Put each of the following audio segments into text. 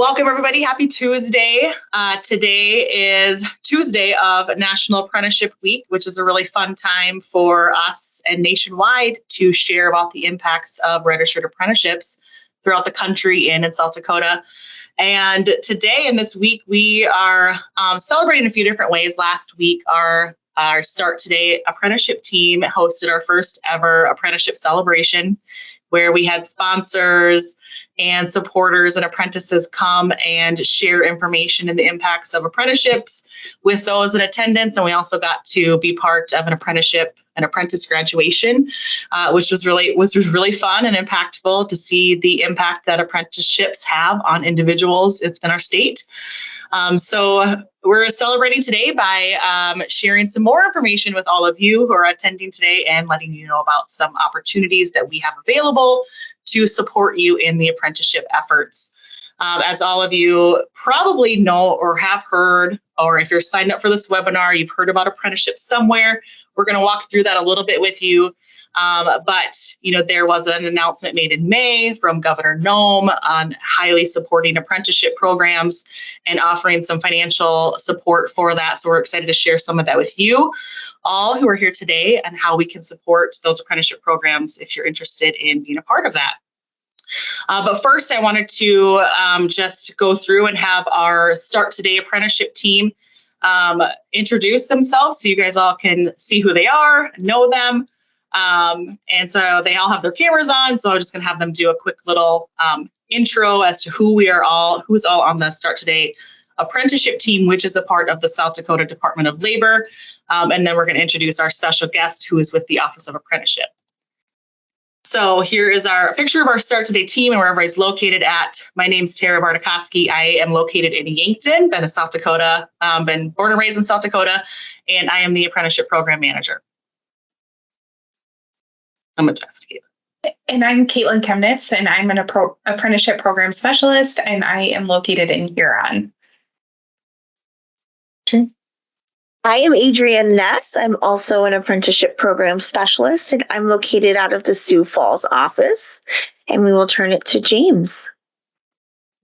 Welcome, everybody. Happy Tuesday. Today is Tuesday of National Apprenticeship Week, which is a really fun time for us and nationwide to share about the impacts of registered apprenticeships throughout the country and in South Dakota. And today and this week, we are celebrating a few different ways. Last week, our Start Today apprenticeship team hosted our first ever apprenticeship celebration, where we had sponsors and supporters and apprentices come and share information and the impacts of apprenticeships with those in attendance. And we also got to be part of an apprentice graduation, which was really fun and impactful to see the impact that apprenticeships have on individuals within our state. So we're celebrating today by sharing some more information with all of you who are attending today and letting you know about some opportunities that we have available to support you in the apprenticeship efforts. As all of you probably know or have heard, or if you're signed up for this webinar, you've heard about apprenticeship somewhere. We're going to walk through that a little bit with you. But there was an announcement made in May from Governor Noem on highly supporting apprenticeship programs and offering some financial support for that. So we're excited to share some of that with you all who are here today and how we can support those apprenticeship programs if you're interested in being a part of that. But first, I wanted to just go through and have our Start Today apprenticeship team introduce themselves so you guys all can see who they are, know them. And so they all have their cameras on. So I'm just going to have them do a quick little intro as to who's all on the Start Today apprenticeship team, which is a part of the South Dakota Department of Labor. And then we're going to introduce our special guest who is with the Office of Apprenticeship. So here is our picture of our Start Today team and where everybody's located at. My name's Tara Bartikoski. I am located in Yankton, been in South Dakota, been born and raised in South Dakota, and I am the apprenticeship program manager. I'm a investigator. And I'm Caitlin Chemnitz, and I'm an apprenticeship program specialist, and I am located in Huron. True. I am Adrienne Ness. I'm also an apprenticeship program specialist, and I'm located out of the Sioux Falls office. And we will turn it to James.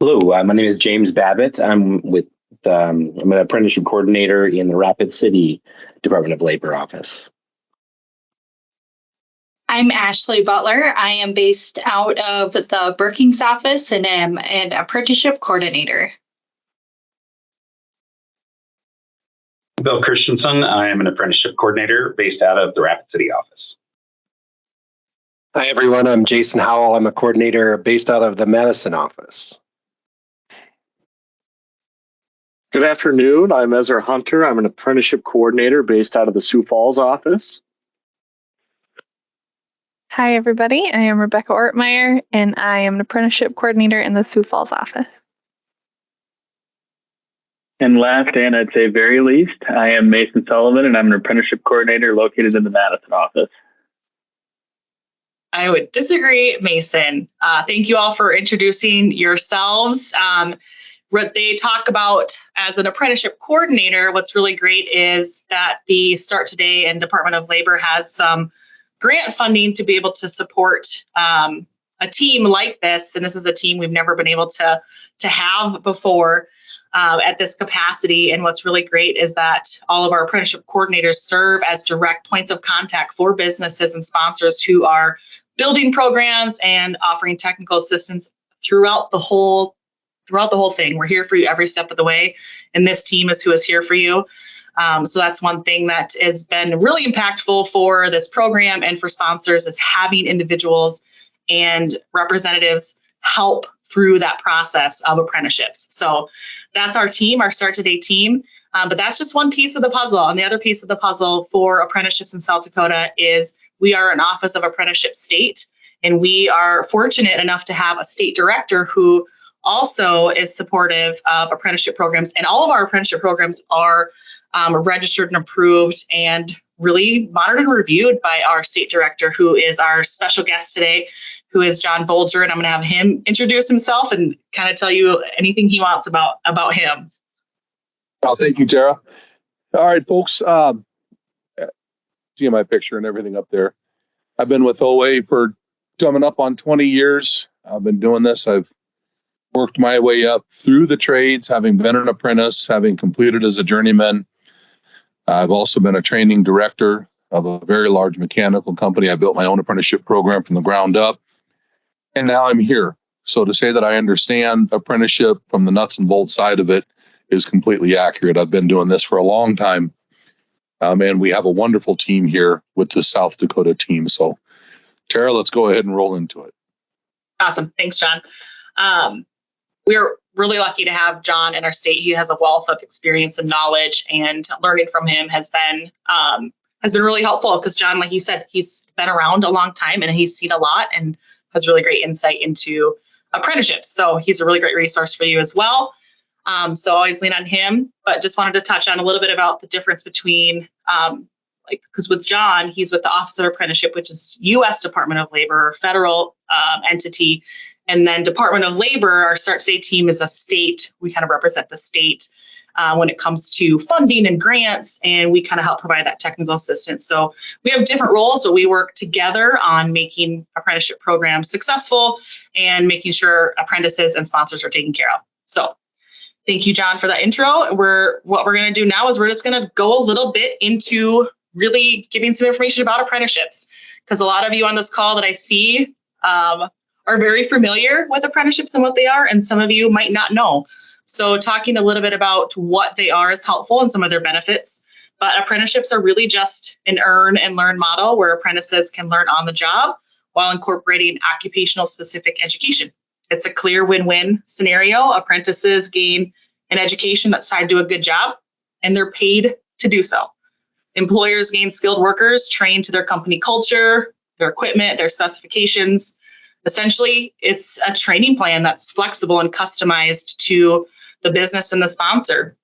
Hello, my name is James Babbitt. I'm an apprenticeship coordinator in the Rapid City Department of Labor office. I'm Ashley Butler. I am based out of the Brookings office and am an apprenticeship coordinator. Bill Christensen. I am an apprenticeship coordinator based out of the Rapid City office. Hi, everyone. I'm Jason Howell. I'm a coordinator based out of the Madison office. Good afternoon. I'm Ezra Hunter. I'm an apprenticeship coordinator based out of the Sioux Falls office. Hi, everybody. I am Rebecca Ortmeyer, and I am an apprenticeship coordinator in the Sioux Falls office. And last, and I'd say very least, I am Mason Sullivan, and I'm an apprenticeship coordinator located in the Madison office. I would disagree, Mason. Thank you all for introducing yourselves. What they talk about as an apprenticeship coordinator, what's really great is that the Start Today and Department of Labor has some grant funding to be able to support a team like this. And this is a team we've never been able to have before at this capacity. And what's really great is that all of our apprenticeship coordinators serve as direct points of contact for businesses and sponsors who are building programs and offering technical assistance throughout the whole thing. We're here for you every step of the way. And this team is who is here for you. So that's one thing that has been really impactful for this program and for sponsors, is having individuals and representatives help through that process of apprenticeships. So that's our team, our Start Today team. But that's just one piece of the puzzle. And the other piece of the puzzle for apprenticeships in South Dakota is we are an Office of Apprenticeship state. And we are fortunate enough to have a state director who also is supportive of apprenticeship programs. And all of our apprenticeship programs are registered and approved and really monitored and reviewed by our state director, who is our special guest today, who is John Bolger. And I'm going to have him introduce himself and kind of tell you anything he wants about him. Well, thank you, Tara. All right, folks. See my picture and everything up there. I've been with OA for coming up on 20 years. I've been doing this. I've worked my way up through the trades, having been an apprentice, having completed as a journeyman. I've also been a training director of a very large mechanical company. I built my own apprenticeship program from the ground up, and now I'm here. So to say that I understand apprenticeship from the nuts and bolts side of it is completely accurate. I've been doing this for a long time, and we have a wonderful team here with the South Dakota team. So, Tara, let's go ahead and roll into it. Awesome. Thanks, John. We're really lucky to have John in our state. He has a wealth of experience and knowledge, and learning from him has been really helpful because John, like you said, he's been around a long time and he's seen a lot and has really great insight into apprenticeships. So he's a really great resource for you as well. So always lean on him, but just wanted to touch on a little bit about the difference between, because with John, he's with the Office of Apprenticeship, which is U.S. Department of Labor, federal entity. And then Department of Labor, our Start Today team is a state. We kind of represent the state when it comes to funding and grants, and we kind of help provide that technical assistance. So we have different roles, but we work together on making apprenticeship programs successful and making sure apprentices and sponsors are taken care of. So thank you, John, for that intro. What we're going to do now is we're just going to go a little bit into really giving some information about apprenticeships, because a lot of you on this call that I see are very familiar with apprenticeships and what they are, and some of you might not know. So talking a little bit about what they are is helpful and some of their benefits. But apprenticeships are really just an earn and learn model where apprentices can learn on the job while incorporating occupational specific education. It's a clear win-win scenario. Apprentices gain an education that's tied to a good job, and they're paid to do so. Employers gain skilled workers trained to their company culture, their equipment, their specifications. Essentially, it's a training plan that's flexible and customized to the business and the sponsor.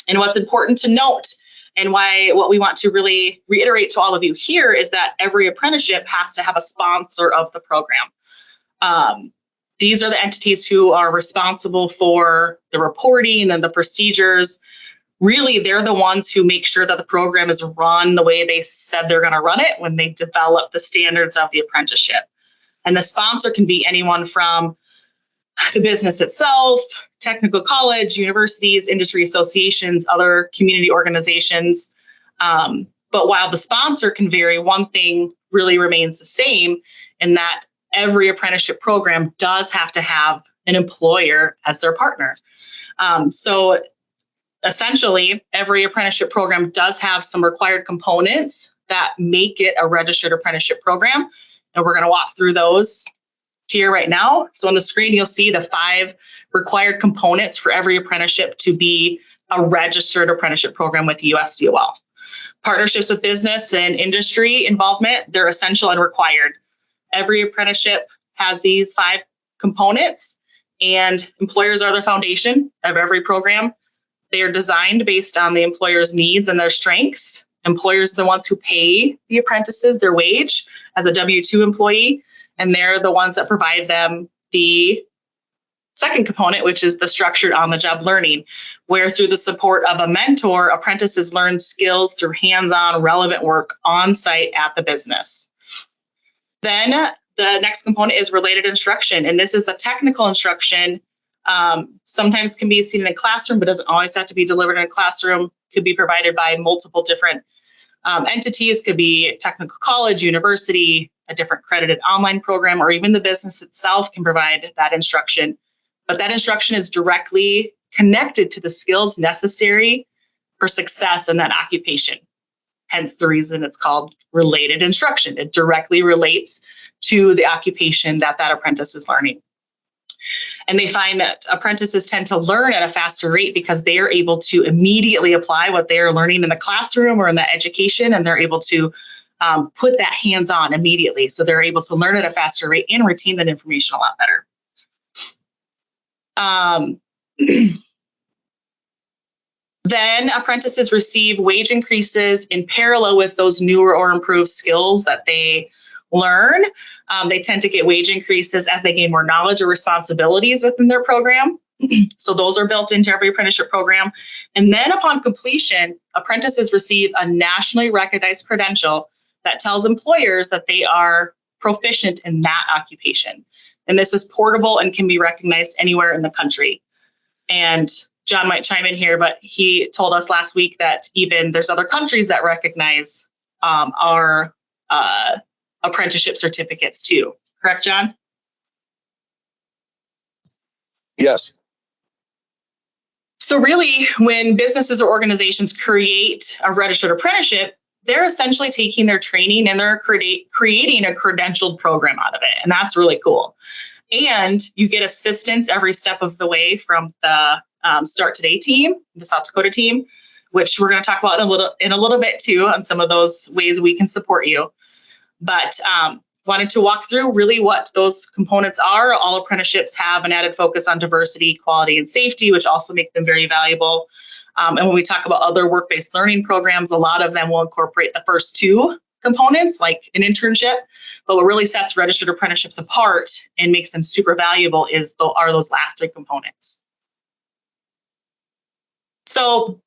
And what's important to note, and what we want to really reiterate to all of you here, is that every apprenticeship has to have a sponsor of the program. These are the entities who are responsible for the reporting and the procedures. Really, they're the ones who make sure that the program is run the way they said they're going to run it when they develop the standards of the apprenticeship. And the sponsor can be anyone from the business itself, technical college, universities, industry associations, other community organizations. But while the sponsor can vary, one thing really remains the same, in that every apprenticeship program does have to have an employer as their partner. So essentially, every apprenticeship program does have some required components that make it a registered apprenticeship program. And we're going to walk through those here right now. So on the screen, you'll see the 5 required components for every apprenticeship to be a registered apprenticeship program with USDOL. Partnerships with business and industry involvement, they're essential and required. Every apprenticeship has these 5 components, and employers are the foundation of every program. They are designed based on the employer's needs and their strengths. Employers are the ones who pay the apprentices their wage as a W-2 employee, and they're the ones that provide them the second component, which is the structured on-the-job learning, where through the support of a mentor, apprentices learn skills through hands-on relevant work on-site at the business. Then the next component is related instruction, and this is the technical instruction. Sometimes can be seen in a classroom, but doesn't always have to be delivered in a classroom. Could be provided by multiple different entities, could be technical college, university, a different credited online program, or even the business itself can provide that instruction. But that instruction is directly connected to the skills necessary for success in that occupation. Hence the reason it's called related instruction. It directly relates to the occupation that apprentice is learning. And they find that apprentices tend to learn at a faster rate because they are able to immediately apply what they are learning in the classroom or in the education, and they're able to put that hands-on immediately. So they're able to learn at a faster rate and retain that information a lot better. Then apprentices receive wage increases in parallel with those newer or improved skills that they learn. They tend to get wage increases as they gain more knowledge or responsibilities within their program. So those are built into every apprenticeship program. And then upon completion, apprentices receive a nationally recognized credential that tells employers that they are proficient in that occupation. And this is portable and can be recognized anywhere in the country. And John might chime in here, but he told us last week that even there's other countries that recognize our apprenticeship certificates too. Correct, John? Yes. So really, when businesses or organizations create a registered apprenticeship, they're essentially taking their training and they're creating a credentialed program out of it. And that's really cool. And you get assistance every step of the way from the Start Today team, the South Dakota team, which we're going to talk about in a little bit too, on some of those ways we can support you. But wanted to walk through really what those components are. All apprenticeships have an added focus on diversity, quality, and safety, which also make them very valuable. And when we talk about other work-based learning programs, a lot of them will incorporate the first two components, like an internship. But what really sets registered apprenticeships apart and makes them super valuable are those last three components. So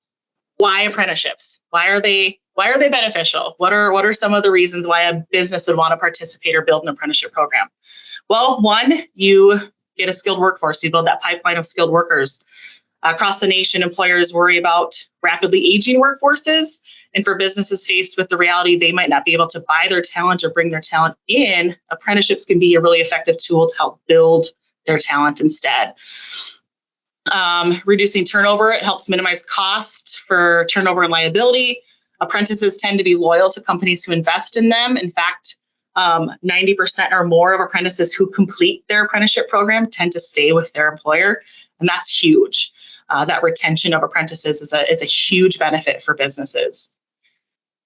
why apprenticeships? Why are they beneficial? What are some of the reasons why a business would want to participate or build an apprenticeship program? Well, one, you get a skilled workforce. You build that pipeline of skilled workers. Across the nation, employers worry about rapidly aging workforces. And for businesses faced with the reality they might not be able to buy their talent or bring their talent in, apprenticeships can be a really effective tool to help build their talent instead. Reducing turnover, it helps minimize cost for turnover and liability. Apprentices tend to be loyal to companies who invest in them. In fact, 90% or more of apprentices who complete their apprenticeship program tend to stay with their employer. And that's huge. That retention of apprentices is a huge benefit for businesses.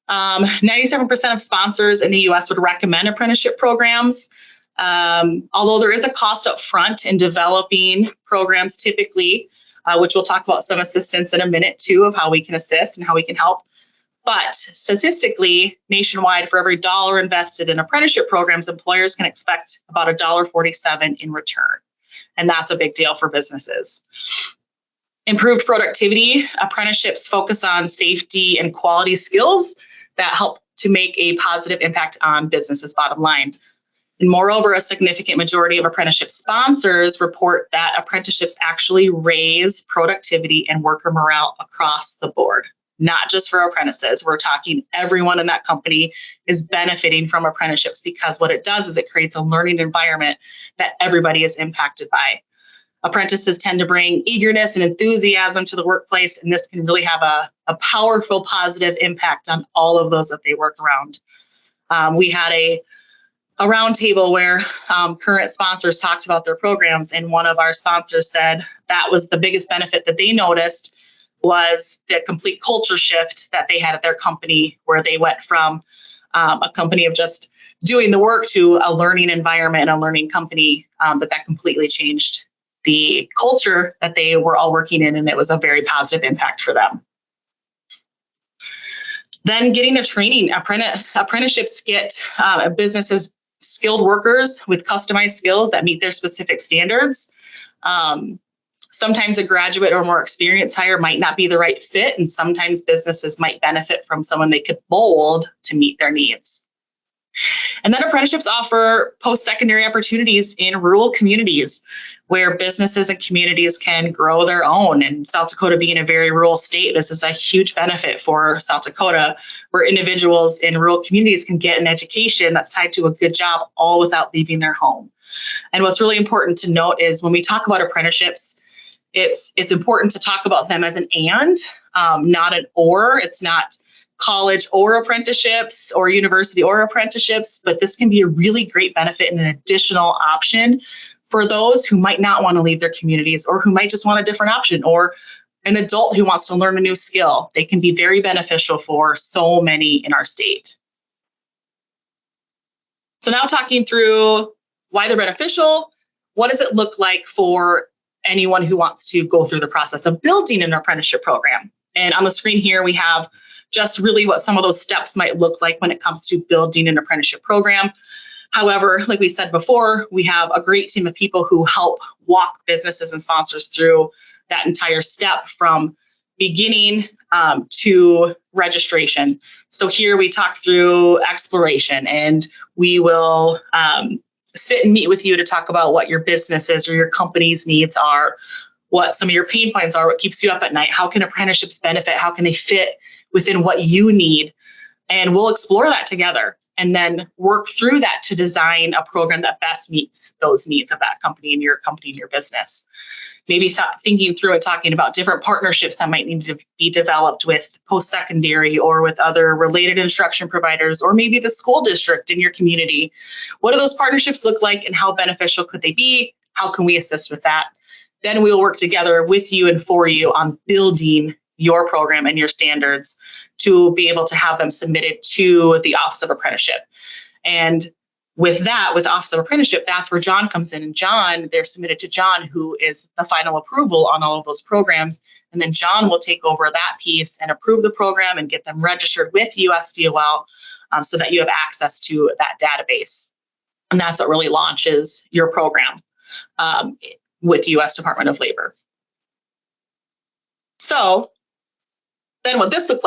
97% of sponsors in the US would recommend apprenticeship programs. Although there is a cost up front in developing programs typically, which we'll talk about some assistance in a minute too, of how we can assist and how we can help. But statistically, nationwide, for every $1 invested in apprenticeship programs, employers can expect about $1.47 in return. And that's a big deal for businesses. Improved productivity, apprenticeships focus on safety and quality skills that help to make a positive impact on businesses' bottom line. And moreover, a significant majority of apprenticeship sponsors report that apprenticeships actually raise productivity and worker morale across the board, not just for apprentices. We're talking everyone in that company is benefiting from apprenticeships, because what it does is it creates a learning environment that everybody is impacted by. Apprentices tend to bring eagerness and enthusiasm to the workplace, and this can really have a powerful positive impact on all of those that they work around. We had a roundtable where current sponsors talked about their programs, and one of our sponsors said that was the biggest benefit that they noticed was the complete culture shift that they had at their company, where they went from a company of just doing the work to a learning environment and a learning company, but that completely changed the culture that they were all working in, and it was a very positive impact for them. Then getting the training, apprenticeships get businesses skilled workers with customized skills that meet their specific standards. Sometimes a graduate or more experienced hire might not be the right fit, and sometimes businesses might benefit from someone they could mold to meet their needs. And then apprenticeships offer post-secondary opportunities in rural communities where businesses and communities can grow their own. And South Dakota being a very rural state, this is a huge benefit for South Dakota, where individuals in rural communities can get an education that's tied to a good job, all without leaving their home. And what's really important to note is when we talk about apprenticeships, it's important to talk about them as an and, not an or. It's not college or apprenticeships or university or apprenticeships, but this can be a really great benefit and an additional option for those who might not want to leave their communities, or who might just want a different option, or an adult who wants to learn a new skill. They can be very beneficial for so many in our state. So now talking through why they're beneficial, what does it look like for anyone who wants to go through the process of building an apprenticeship program? And on the screen here, we have just really what some of those steps might look like when it comes to building an apprenticeship program. However, like we said before, we have a great team of people who help walk businesses and sponsors through that entire step from beginning to registration. So here we talk through exploration, and we will sit and meet with you to talk about what your businesses or your company's needs are, what some of your pain points are, what keeps you up at night, how can apprenticeships benefit, how can they fit within what you need. And we'll explore that together and then work through that to design a program that best meets those needs of that company and your business. Maybe thinking through and talking about different partnerships that might need to be developed with post-secondary or with other related instruction providers, or maybe the school district in your community. What do those partnerships look like and how beneficial could they be? How can we assist with that? Then we'll work together with you and for you on building your program and your standards to be able to have them submitted to the Office of Apprenticeship. And with that, with Office of Apprenticeship, that's where John comes in. And John, they're submitted to John, who is the final approval on all of those programs. And then John will take over that piece and approve the program and get them registered with USDOL so that you have access to that database. And that's what really launches your program with US Department of Labor. So then what this looks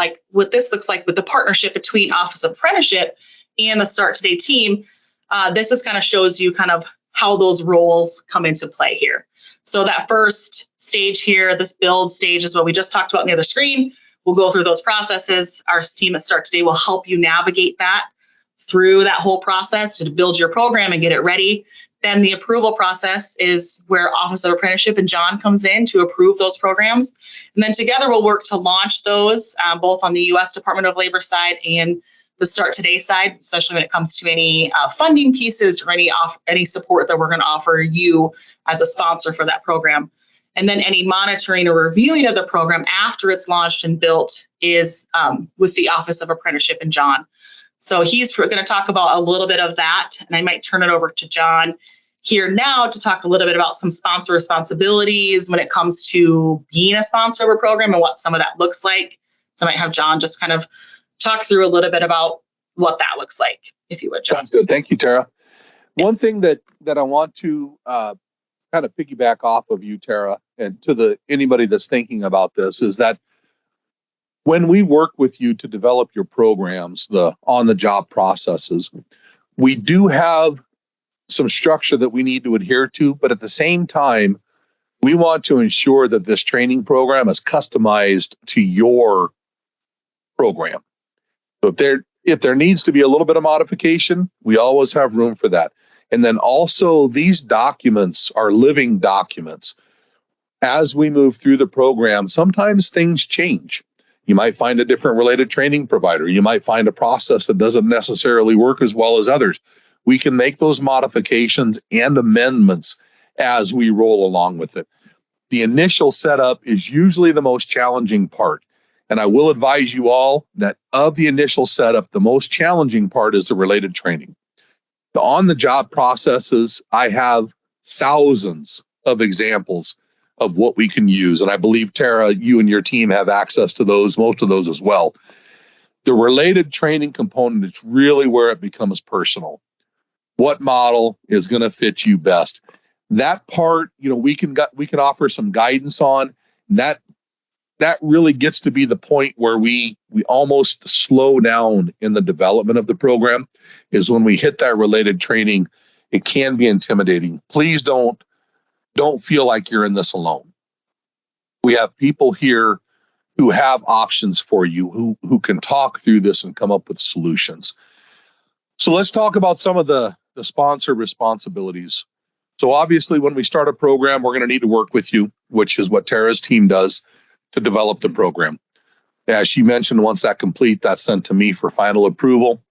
like with the partnership between Office of Apprenticeship and the Start Today team, this is kind of shows you kind of how those roles come into play here. So that first stage here, this build stage, is what we just talked about on the other screen. We'll go through those processes. Our team at Start Today will help you navigate that through that whole process to build your program and get it ready. Then the approval process is where Office of Apprenticeship and John comes in to approve those programs. And then together we'll work to launch those both on the US Department of Labor side and the Start Today side, especially when it comes to any funding pieces or any support that we're going to offer you as a sponsor for that program. And then any monitoring or reviewing of the program after it's launched and built is with the Office of Apprenticeship and John. So he's going to talk about a little bit of that, and I might turn it over to John here now to talk a little bit about some sponsor responsibilities when it comes to being a sponsor of a program and what some of that looks like. So I might have John just kind of talk through a little bit about what that looks like, if you would, John. Sounds good. Thank you, Tara. Yes. One thing that I want to kind of piggyback off of you, Tara, and to anybody that's thinking about this is that when we work with you to develop your programs, the on-the-job processes, we do have some structure that we need to adhere to, but at the same time, we want to ensure that this training program is customized to your program. So if there needs to be a little bit of modification, we always have room for that. And then also, these documents are living documents. As we move through the program, sometimes things change. You might find a different related training provider. You might find a process that doesn't necessarily work as well as others. We can make those modifications and amendments as we roll along with it. The initial setup is usually the most challenging part. And I will advise you all that of the initial setup, the most challenging part is the related training. The on-the-job processes, I have thousands of examples of what we can use. And I believe, Tara, you and your team have access to those, most of those as well. The related training component is really where it becomes personal. What model is going to fit you best? That part, we can offer some guidance on. That really gets to be the point where we almost slow down in the development of the program, is when we hit that related training. It can be intimidating. Please don't feel like you're in this alone. We have people here who have options for you, who can talk through this and come up with solutions. So let's talk about some of the sponsor responsibilities. So obviously, when we start a program, we're going to need to work with you, which is what Tara's team does to develop the program. As she mentioned, once that's complete, that's sent to me for final approval.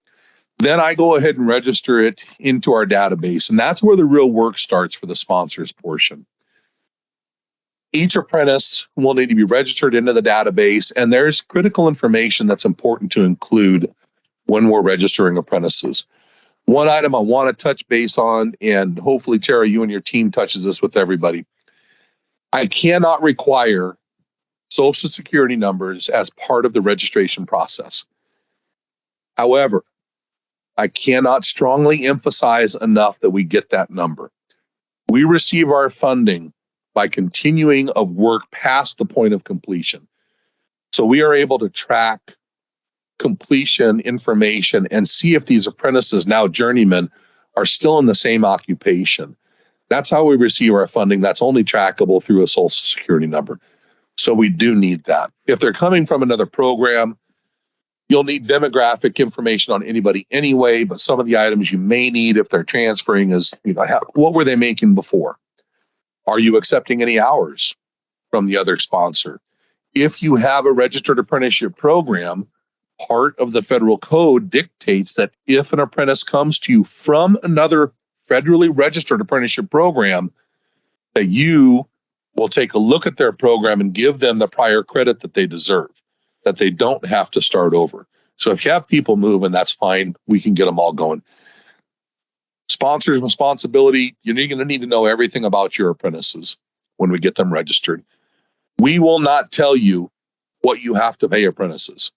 Then I go ahead and register it into our database. And that's where the real work starts for the sponsors portion. Each apprentice will need to be registered into the database, and there's critical information that's important to include when we're registering apprentices. One item I want to touch base on, and hopefully, Tara, you and your team touches this with everybody. I cannot require Social Security numbers as part of the registration process. However, I cannot strongly emphasize enough that we get that number. We receive our funding by continuing of work past the point of completion. So we are able to track completion information and see if these apprentices, now journeymen, are still in the same occupation. That's how we receive our funding. That's only trackable through a social security number. So we do need that. If they're coming from another program, you'll need demographic information on anybody anyway, but some of the items you may need if they're transferring is, what were they making before? Are you accepting any hours from the other sponsor? If you have a registered apprenticeship program, part of the federal code dictates that if an apprentice comes to you from another federally registered apprenticeship program, that you will take a look at their program and give them the prior credit that they deserve, that they don't have to start over. So if you have people moving, that's fine. We can get them all going. Sponsors' responsibility, you're going to need to know everything about your apprentices when we get them registered. We will not tell you what you have to pay apprentices,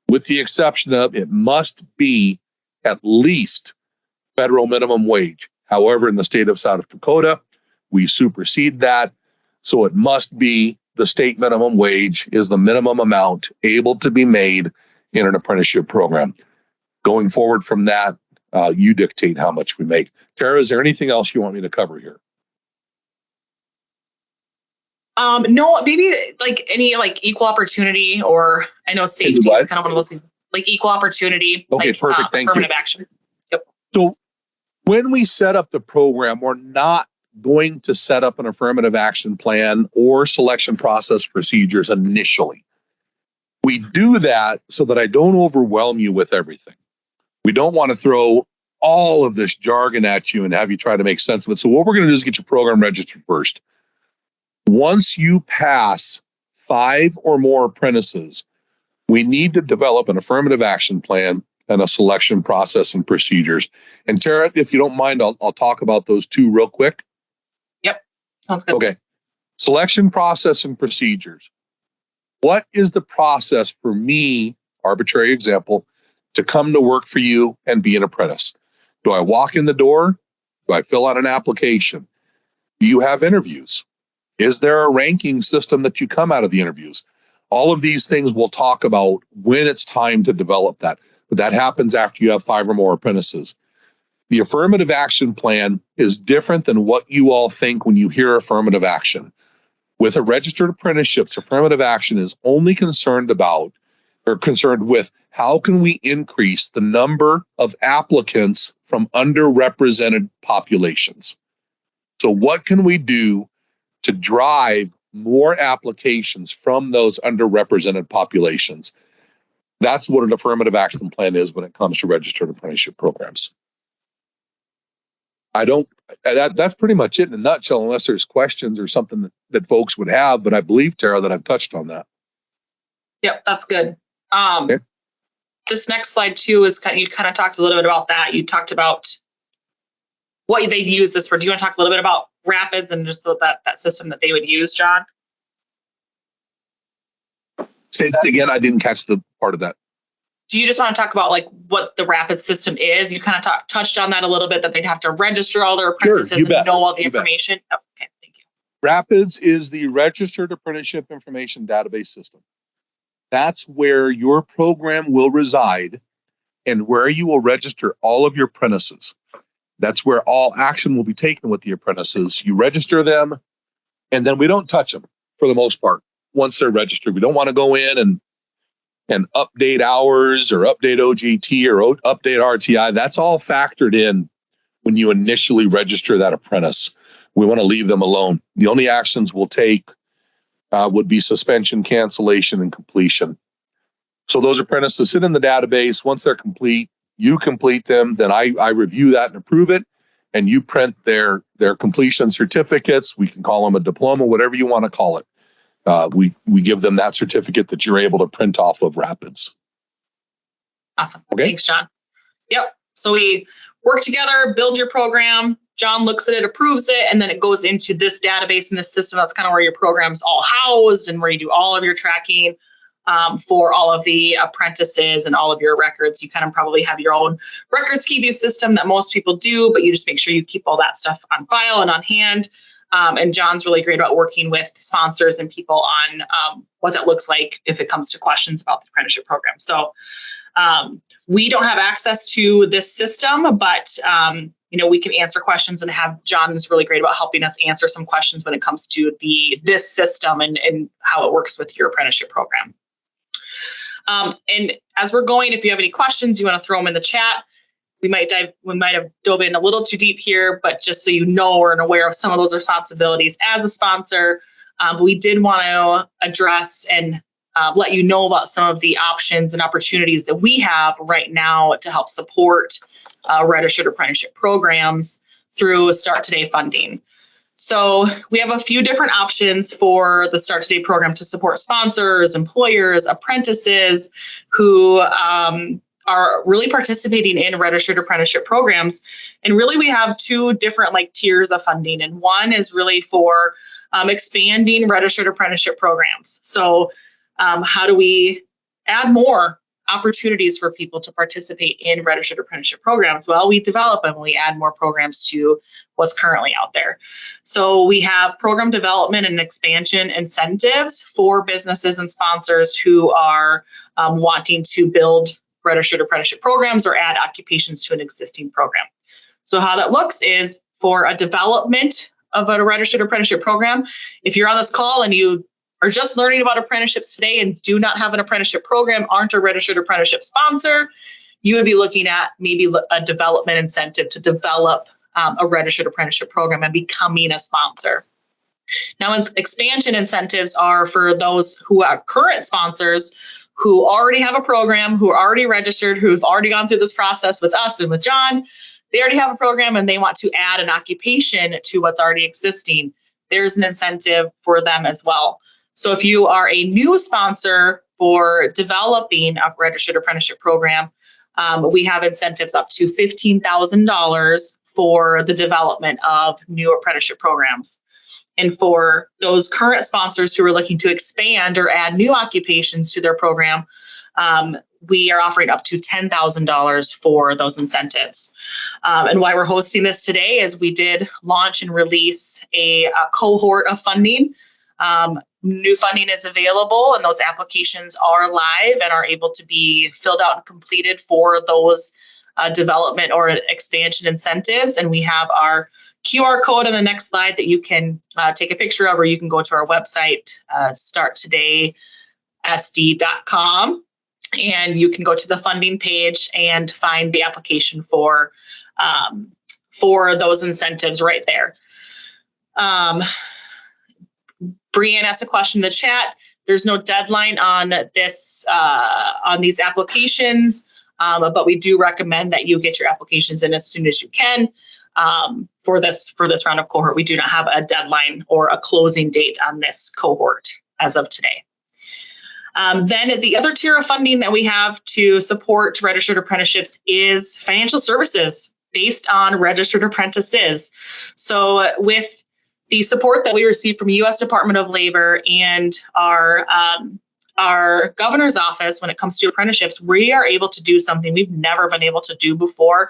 with the exception of it must be at least federal minimum wage. However, in the state of South Dakota, we supersede that. So it must be the state minimum wage is the minimum amount able to be made in an apprenticeship program. Going forward from that, you dictate how much we make. Tara, is there anything else you want me to cover here? No, maybe like any equal opportunity, or I know safety is kind of one of those things, like equal opportunity. Okay, perfect. Thank you. Affirmative action. Yep. So when we set up the program, we're not going to set up an affirmative action plan or selection process procedures initially. We do that so that I don't overwhelm you with everything. We don't want to throw all of this jargon at you and have you try to make sense of it. So what we're going to do is get your program registered first. Once you pass 5 or more apprentices, we need to develop an affirmative action plan and a selection process and procedures. And Tara, if you don't mind, I'll talk about those two real quick. Yep. Sounds good. Okay. Selection process and procedures. What is the process for me, arbitrary example, to come to work for you and be an apprentice? Do I walk in the door? Do I fill out an application? Do you have interviews? Is there a ranking system that you come out of the interviews? All of these things we'll talk about when it's time to develop that. But that happens after you have 5 or more apprentices. The affirmative action plan is different than what you all think when you hear affirmative action. With a registered apprenticeships, affirmative action is only concerned with how can we increase the number of applicants from underrepresented populations. So what can we do to drive more applications from those underrepresented populations? That's what an affirmative action plan is when it comes to registered apprenticeship programs. That's pretty much it in a nutshell, unless there's questions or something that folks would have, but I believe, Tara, that I've touched on that. Yep, that's good. Okay. This next slide too is you kind of talked a little bit about that. You talked about what they'd use this for. Do you want to talk a little bit about Rapids and just that system that they would use, John? Say that again. I didn't catch the part of that. Do you just want to talk about what the Rapids system is? You kind of touched on that a little bit, that they'd have to register all their apprentices and know all the information. Oh, okay, thank you. Rapids is the Registered Apprenticeship Information Database System. That's where your program will reside and where you will register all of your apprentices. That's where all action will be taken with the apprentices. You register them, and then we don't touch them for the most part once they're registered. We don't want to go in and update hours or update OGT or update RTI. That's all factored in when you initially register that apprentice. We want to leave them alone. The only actions we'll take would be suspension, cancellation, and completion. So those apprentices sit in the database. Once they're complete, you complete them. Then I review that and approve it. And you print their completion certificates. We can call them a diploma, whatever you want to call it. We give them that certificate that you're able to print off of Rapids. Awesome. Okay. Thanks, John. Yep. So we work together, build your program. John looks at it, approves it, and then it goes into this database in this system. That's kind of where your program's all housed and where you do all of your tracking for all of the apprentices and all of your records. You kind of probably have your own records keeping system that most people do, but you just make sure you keep all that stuff on file and on hand. And John's really great about working with sponsors and people on what that looks like if it comes to questions about the apprenticeship program. So we don't have access to this system, but we can answer questions, and have John is really great about helping us answer some questions when it comes to this system and how it works with your apprenticeship program. And as we're going, if you have any questions, you want to throw them in the chat. We might have dove in a little too deep here, but just so you know, we're aware of some of those responsibilities as a sponsor. We did want to address and let you know about some of the options and opportunities that we have right now to help support registered apprenticeship programs through Start Today funding. So we have a few different options for the Start Today program to support sponsors, employers, apprentices who are really participating in registered apprenticeship programs. And really we have two different tiers of funding. And one is really for expanding registered apprenticeship programs. So how do we add more opportunities for people to participate in registered apprenticeship programs? Well, we develop them, we add more programs to what's currently out there. So we have program development and expansion incentives for businesses and sponsors who are wanting to build registered apprenticeship programs or add occupations to an existing program. So how that looks is for a development of a registered apprenticeship program, if you're on this call and you are just learning about apprenticeships today and do not have an apprenticeship program, aren't a registered apprenticeship sponsor, you would be looking at maybe a development incentive to develop a registered apprenticeship program and becoming a sponsor. Now, expansion incentives are for those who are current sponsors who already have a program, who are already registered, who've already gone through this process with us and with John. They already have a program and they want to add an occupation to what's already existing. There's an incentive for them as well. So if you are a new sponsor for developing a registered apprenticeship program, we have incentives up to $15,000 for the development of new apprenticeship programs. And for those current sponsors who are looking to expand or add new occupations to their program, we are offering up to $10,000 for those incentives. And why we're hosting this today is we did launch and release a cohort of funding. New funding is available and those applications are live and are able to be filled out and completed for those development or expansion incentives. And we have our QR code on the next slide that you can take a picture of, or you can go to our website, starttodaySD.com, and you can go to the funding page and find the application for those incentives right there. Brianne asked a question in the chat. There's no deadline on this on these applications, but we do recommend that you get your applications in as soon as you can. For this round of cohort, we do not have a deadline or a closing date on this cohort as of today. Then the other tier of funding that we have to support registered apprenticeships is financial services based on registered apprentices. So with the support that we receive from U.S. Department of Labor and our governor's office when it comes to apprenticeships, we are able to do something we've never been able to do before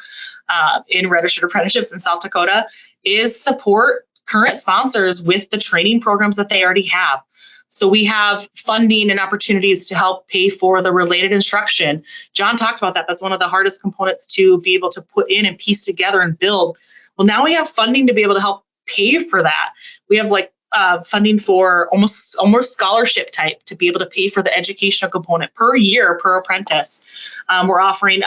in registered apprenticeships in South Dakota, is support current sponsors with the training programs that they already have. So we have funding and opportunities to help pay for the related instruction. John talked about that. That's one of the hardest components to be able to put in and piece together and build. Well, now we have funding to be able to help pay for that. We have funding for almost scholarship type to be able to pay for the educational component per year per apprentice. We're offering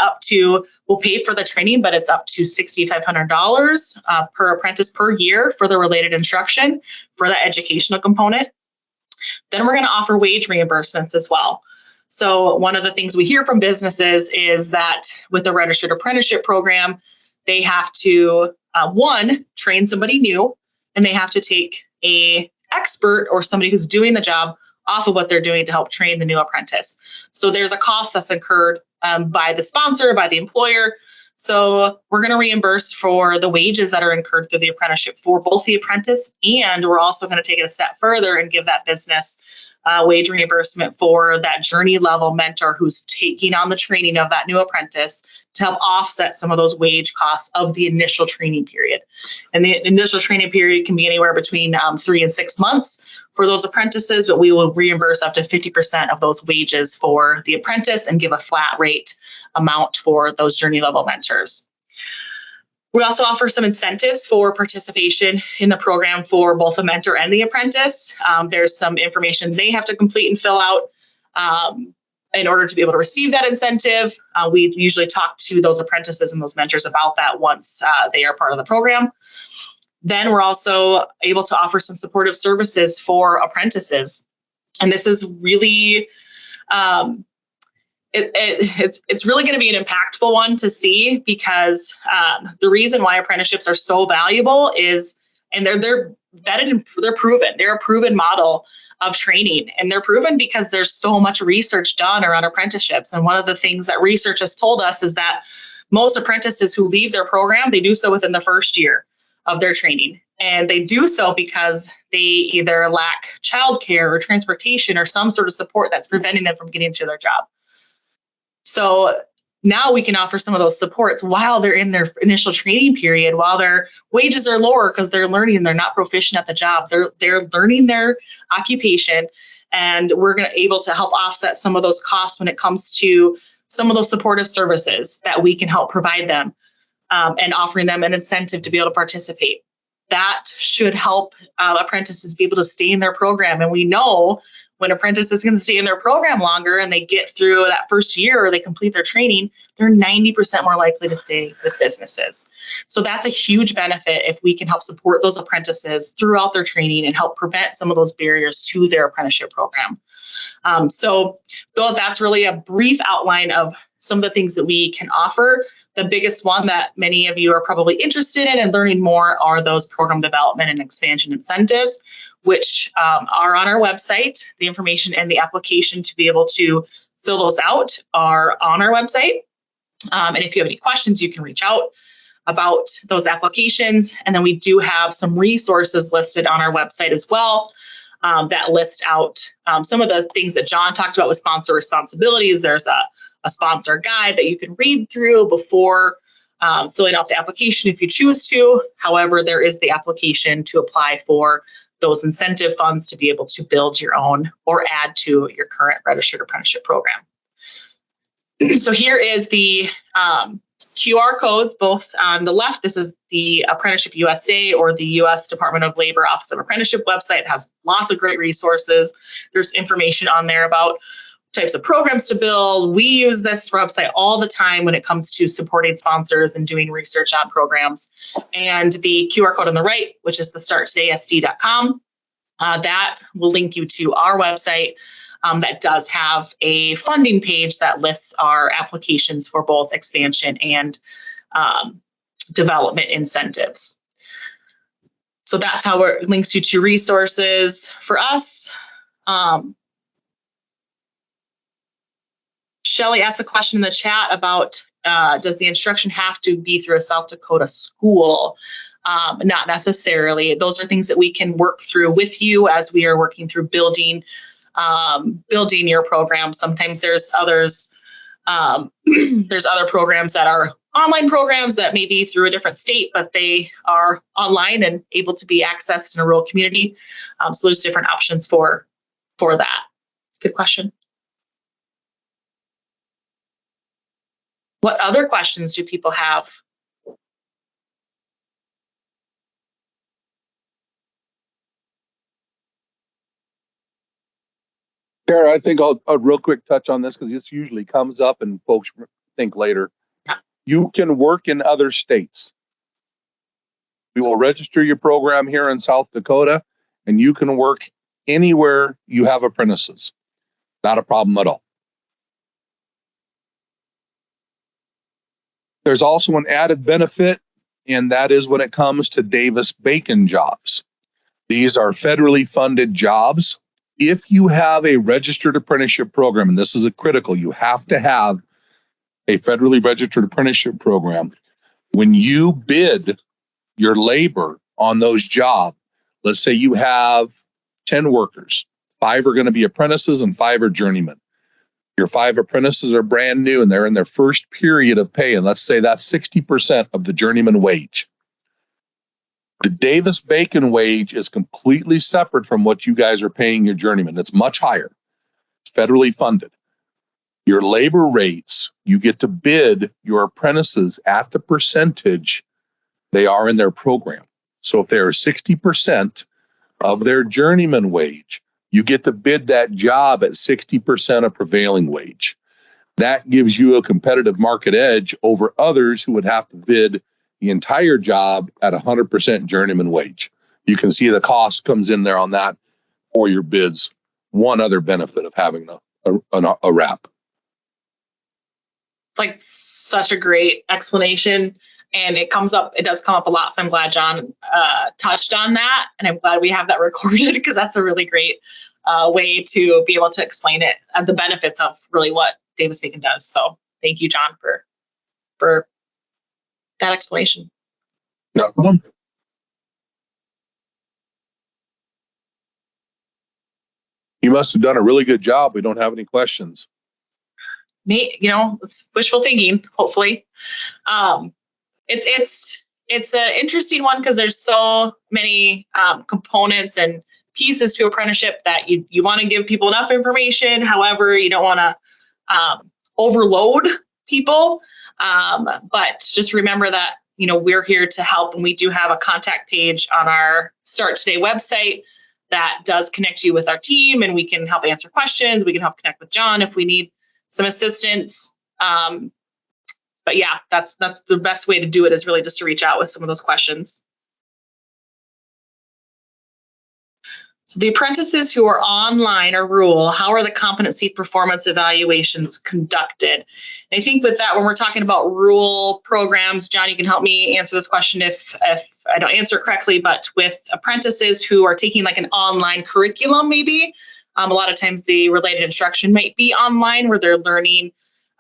we'll pay for the training, but it's up to $6,500 per apprentice per year for the related instruction for the educational component. Then we're going to offer wage reimbursements as well. So one of the things we hear from businesses is that with the registered apprenticeship program, they have to train somebody new, and they have to take a expert or somebody who's doing the job off of what they're doing to help train the new apprentice. So there's a cost that's incurred by the sponsor, by the employer. So we're going to reimburse for the wages that are incurred through the apprenticeship for both the apprentice, and we're also going to take it a step further and give that business wage reimbursement for that journey level mentor who's taking on the training of that new apprentice to help offset some of those wage costs of the initial training period. And the initial training period can be anywhere between 3 and 6 months for those apprentices, but we will reimburse up to 50% of those wages for the apprentice and give a flat rate amount for those journey level mentors. We also offer some incentives for participation in the program for both the mentor and the apprentice. There's some information they have to complete and fill out in order to be able to receive that incentive. We usually talk to those apprentices and those mentors about that once they are part of the program. Then we're also able to offer some supportive services for apprentices. And this is really, it's really going to be an impactful one to see, because the reason why apprenticeships are so valuable is, and they're vetted and they're proven. They're a proven model of training, and they're proven because there's so much research done around apprenticeships. And one of the things that research has told us is that most apprentices who leave their program, they do so within the first year of their training. And they do so because they either lack childcare or transportation or some sort of support that's preventing them from getting to their job. So now we can offer some of those supports while they're in their initial training period, while their wages are lower because they're learning and they're not proficient at the job. They're learning their occupation, and we're able to help offset some of those costs when it comes to some of those supportive services that we can help provide them, and offering them an incentive to be able to participate. That should help apprentices be able to stay in their program. And we know when apprentices can stay in their program longer and they get through that first year or they complete their training, they're 90% more likely to stay with businesses. So that's a huge benefit if we can help support those apprentices throughout their training and help prevent some of those barriers to their apprenticeship program. So though that's really a brief outline of some of the things that we can offer, the biggest one that many of you are probably interested in and learning more are those program development and expansion incentives, which are on our website. The information and the application to be able to fill those out are on our website. And if you have any questions, you can reach out about those applications. And then we do have some resources listed on our website as well that list out some of the things that John talked about with sponsor responsibilities. There's a sponsor guide that you can read through before filling out the application if you choose to. However, there is the application to apply for those incentive funds to be able to build your own or add to your current registered apprenticeship program. So here is the QR codes, both on the left. This is the Apprenticeship USA or the U.S. Department of Labor Office of Apprenticeship website. It has lots of great resources. There's information on there about types of programs to build. We use this website all the time when it comes to supporting sponsors and doing research on programs. And the QR code on the right, which is the starttodaysd.com, that will link you to our website that does have a funding page that lists our applications for both expansion and development incentives. So that's how it links you to resources for us. Shelly asked a question in the chat about does the instruction have to be through a South Dakota school? Not necessarily. Those are things that we can work through with you as we are working through building your program. Sometimes there's others, there's other programs that are online programs that may be through a different state, but they are online and able to be accessed in a rural community. So there's different options for that. Good question. What other questions do people have? Tara, I think I'll real quick touch on this because this usually comes up and folks think later. Yeah. You can work in other states. We will register your program here in South Dakota, and you can work anywhere you have apprentices. Not a problem at all. There's also an added benefit, and that is when it comes to Davis-Bacon jobs. These are federally funded jobs. If you have a registered apprenticeship program, and this is a critical, you have to have a federally registered apprenticeship program. When you bid your labor on those jobs, let's say you have 10 workers, 5 are going to be apprentices and 5 are journeymen. Your 5 apprentices are brand new and they're in their first period of pay. And let's say that's 60% of the journeyman wage. The Davis-Bacon wage is completely separate from what you guys are paying your journeyman. It's much higher. It's federally funded. Your labor rates, you get to bid your apprentices at the percentage they are in their program. So if they are 60% of their journeyman wage, you get to bid that job at 60% of prevailing wage. That gives you a competitive market edge over others who would have to bid the entire job at 100% journeyman wage. You can see the cost comes in there on that for your bids. One other benefit of having a wrap. Like such a great explanation, and it does come up a lot. So I'm glad John touched on that, and I'm glad we have that recorded because that's a really great way to be able to explain it and the benefits of really what Davis-Bacon does. So thank you, John, for that explanation. No problem. You must have done a really good job. We don't have any questions. It's wishful thinking, hopefully. It's an interesting one because there's so many components and pieces to apprenticeship that you want to give people enough information. However, you don't want to overload people. But just remember that, we're here to help, and we do have a contact page on our Start Today website that does connect you with our team, and we can help answer questions. We can help connect with John if we need some assistance. But yeah, that's the best way to do it, is really just to reach out with some of those questions. So the apprentices who are online or rural, how are the competency performance evaluations conducted? And I think with that, when we're talking about rural programs, John, you can help me answer this question if I don't answer it correctly, but with apprentices who are taking like an online curriculum, maybe, a lot of times the related instruction might be online where they're learning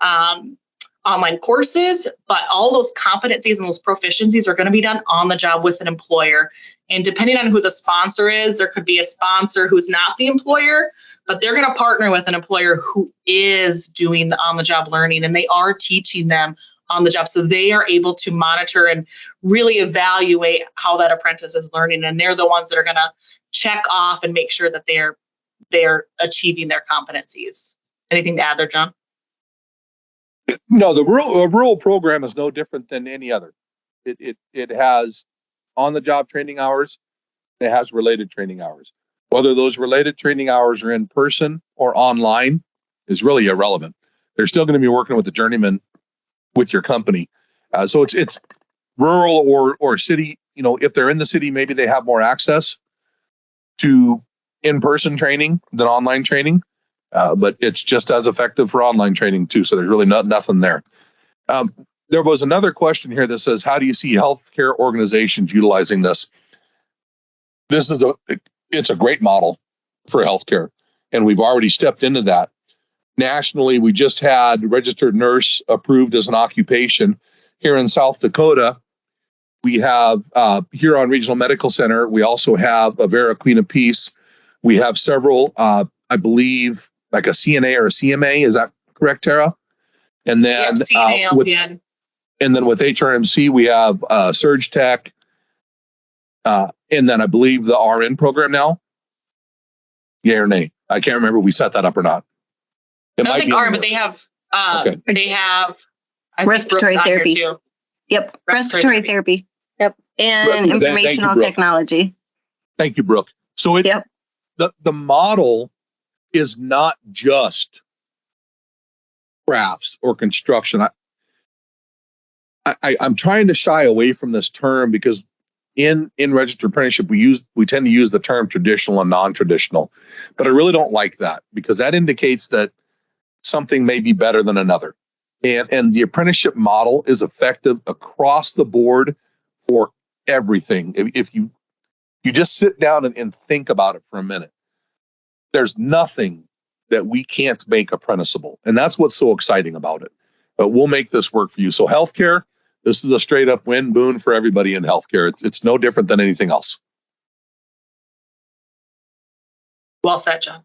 online courses, but all those competencies and those proficiencies are going to be done on the job with an employer. And depending on who the sponsor is, there could be a sponsor who's not the employer, but they're going to partner with an employer who is doing the on-the-job learning, and they are teaching them on the job. So they are able to monitor and really evaluate how that apprentice is learning. And they're the ones that are going to check off and make sure that they're achieving their competencies. Anything to add there, John? No, the rural program is no different than any other. It has on-the-job training hours. It has related training hours. Whether those related training hours are in person or online is really irrelevant. They're still going to be working with the journeyman with your company. So it's rural or city. If they're in the city, maybe they have more access to in-person training than online training. But it's just as effective for online training too. So there's really nothing there. There was another question here that says, how do you see healthcare organizations utilizing this? It's a great model for healthcare, and we've already stepped into that. Nationally, we just had registered nurse approved as an occupation. Here in South Dakota, we have Huron Regional Medical Center. We also have Avera Queen of Peace. We have several, I believe, like a CNA or a CMA. Is that correct, Tara? And then CNA, LPN. And then with HRMC, we have Surge Tech. And then I believe the RN program now. Yay or nay? I can't remember if we set that up or not. I don't think RN, but they have. Okay. They have respiratory therapy too. Yep, respiratory therapy. Yep, and informational technology. Thank you, Brooke. So the model is not just crafts or construction. I'm trying to shy away from this term because in registered apprenticeship we tend to use the term traditional and non-traditional, but I really don't like that because that indicates that something may be better than another. And the apprenticeship model is effective across the board for everything. If you just sit down and think about it for a minute, there's nothing that we can't make apprenticeable. And that's what's so exciting about it. But we'll make this work for you. So healthcare, this is a straight up win boon for everybody in healthcare. It's no different than anything else. Well said, John.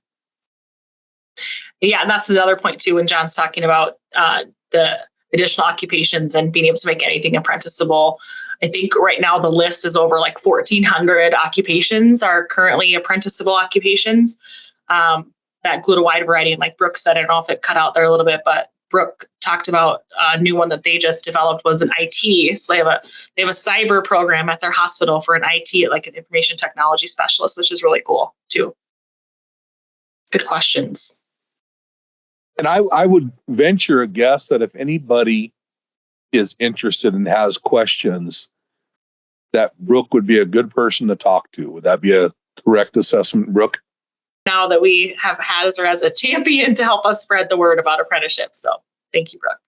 Yeah, that's another point too when John's talking about the additional occupations and being able to make anything apprenticeable. I think right now the list is over like 1,400 occupations are currently apprenticeable occupations. That include a wide variety. And like Brooke said, I don't know if it cut out there a little bit, but Brooke talked about a new one that they just developed was an IT. So they have a cyber program at their hospital for an IT, like an information technology specialist, which is really cool too. Good questions. And I would venture a guess that if anybody is interested and has questions, that Brooke would be a good person to talk to. Would that be a correct assessment, Brooke? Now that we have had her as a champion to help us spread the word about apprenticeship. So thank you, Brooke.